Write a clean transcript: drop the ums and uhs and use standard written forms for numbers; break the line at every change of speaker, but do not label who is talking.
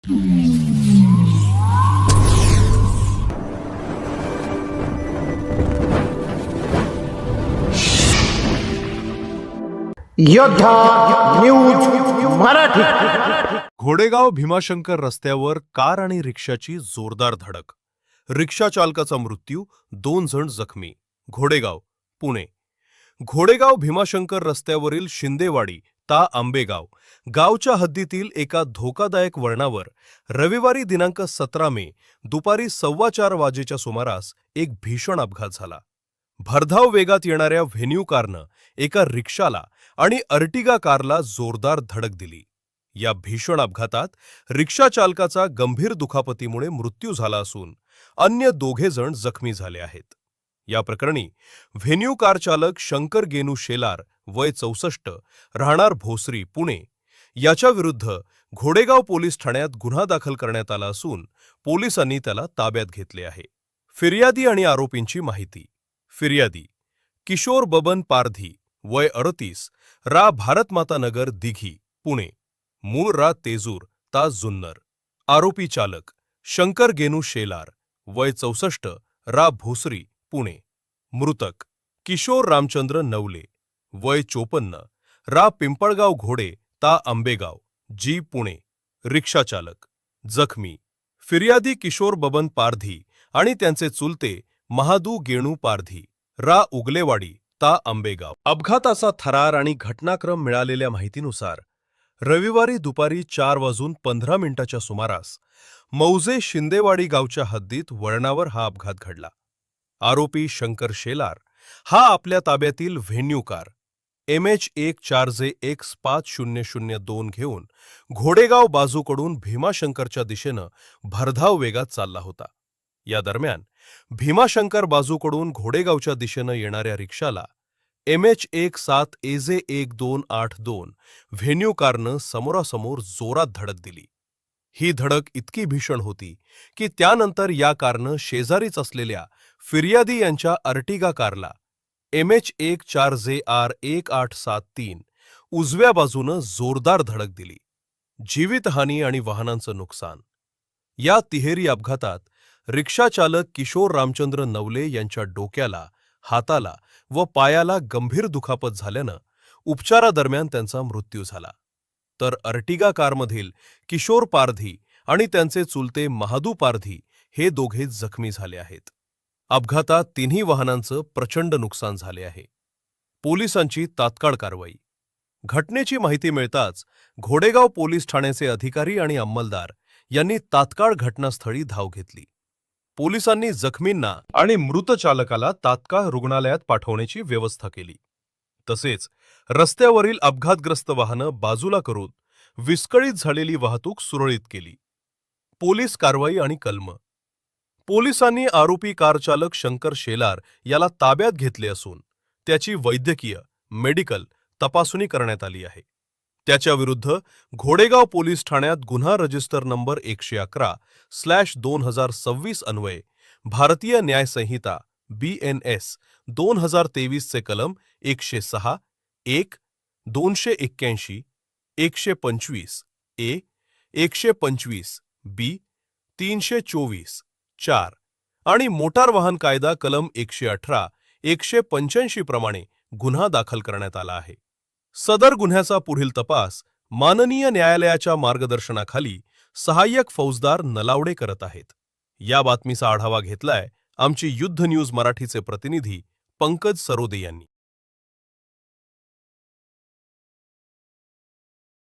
योद्धा न्यूज मराठी।
घोडेगाव भीमाशंकर रस्त्यावर कार आणि रिक्षाची जोरदार धडक, रिक्षा चालकाचा मृत्यू, 2 जण जखमी। घोडेगाव, पुणे। घोडेगाव भीमाशंकर रस्त्यावरील शिंदेवाडी ता आंबेगाव गावच्या हद्दीतील एका धोकादायक वळणावर रविवारी दिनांक 17 मे दुपारी 4:15 वाजेच्या सुमारास एक भीषण अपघात झाला। भरधाव वेगात येणाऱ्या व्हेन्यू कारनं एका रिक्षाला आणि अर्टिगा कारला जोरदार धडक दिली। या भीषण अपघातात रिक्षा चालकाचा गंभीर दुखापतीमुळे मृत्यू झाला असून अन्य 2 जण जखमी झाले आहेत। या प्रकरणी व्हेन्यू कार चालक शंकर गेनू शेलार वय 64 राहणार भोसरी पुणे याच्या विरुद्ध घोडेगाव पोलीस ठाण्यात गुन्हा दाखल करण्यात आला असून पोलिसांनी त्याला ताब्यात घेतले आहे। फिर्यादी आणि आरोपींची माहिती। फिर्यादी किशोर बबन पारधी वय 38 रा भारतमाता नगर दिघी पुणे, मूळ रा तेजूर ता जुन्नर। आरोपी चालक शंकर गेनू शेलार वय 64 रा भोसरी पुणे। मृतक किशोर रामचंद्र नवले वय 54 रा पिंपळगाव घोडे ता आंबेगाव जी पुणे, रिक्षा चालक। जखमी फिर्यादी किशोर बबन पारधी आणि त्यांचे चुलते महादू गेणू पारधी रा उगलेवाडी ता आंबेगाव। अपघाताचा थरार आणि घटनाक्रम मिळालेल्या माहितीनुसार रविवारी दुपारी 4:15 सुमारास मौजे शिंदेवाडी गावच्या हद्दीत वळणावर हा अपघात घडला। आरोपी शंकर शेलार हा आपल्या ताब्यातील व्हेन्यू कार MH14JX5002 घेऊन घोडेगाव बाजूकडून भीमाशंकरच्या दिशेनं भरधाव वेगात चालला होता। या दरम्यान भीमाशंकर बाजूकडून घोडेगावच्या दिशेनं येणाऱ्या रिक्षाला MH17AJ1282 व्हेन्यू कारनं समोरासमोर जोरात धडक दिली। ही धडक इतकी भीषण होती की त्यानंतर या कारनं शेजारीच असलेल्या फिर्यादी यांच्या अर्टिगा कारला MH14JR1873 उजव्या बाजूनं जोरदार धडक दिली। जीवितहानी आणि वाहनांचं नुकसान। या तिहेरी अपघातात रिक्षा चालक किशोर रामचंद्र नवले यांच्या डोक्याला, हाताला व पायाला गंभीर दुखापत झाल्यानं उपचारादरम्यान त्यांचा मृत्यू झाला। तर अर्टिगा कारमधील किशोर पारधी आणि त्यांचे चुलते महादू पारधी हे दोघे जखमी झाले आहेत। अपघातात तिन्ही वाहनांचं प्रचंड नुकसान झाले आहे। पोलिसांची तात्काळ कारवाई। घटनेची माहिती मिळताच घोडेगाव पोलीस ठाण्याचे अधिकारी आणि अंमलदार यांनी तात्काळ घटनास्थळी धाव घेतली। पोलिसांनी जखमींना आणि मृत चालकाला तात्काळ रुग्णालयात पाठवण्याची व्यवस्था केली। तसेच रस्त्यावरील अपघातग्रस्त वाहनं बाजूला करून विस्कळीत झालेली वाहतूक सुरळीत केली। पोलीस कारवाई आणि कलम। पोलिसांनी आरोपी कार चालक शंकर शेलार याला ताब्यात घेतले असून त्याची वैद्यकीय, मेडिकल तपासणी करण्यात आली आहे। त्याच्या विरुद्ध घोडेगाव पोलीस ठाण्यात गुन्हा रजिस्टर नंबर 111/2026 अन्वये भारतीय न्याय संहिता BNS 2023 चे कलम 106, 1, 281, 125 A, 125 B, 324, 4 आणि मोटार वाहन कायदा कलम 118, 185 प्रमाणे गुन्हा दाखल करण्यात आला आहे। सदर गुन्ह्याचा पुढील तपास माननीय न्यायालयाच्या मार्गदर्शनाखाली सहाय्यक फौजदार नलावडे करत आहेत। या बातमीचा आढावा घेतलाय आमची युद्ध न्यूज मराठीचे प्रतिनिधी पंकज सरोदे यांनी।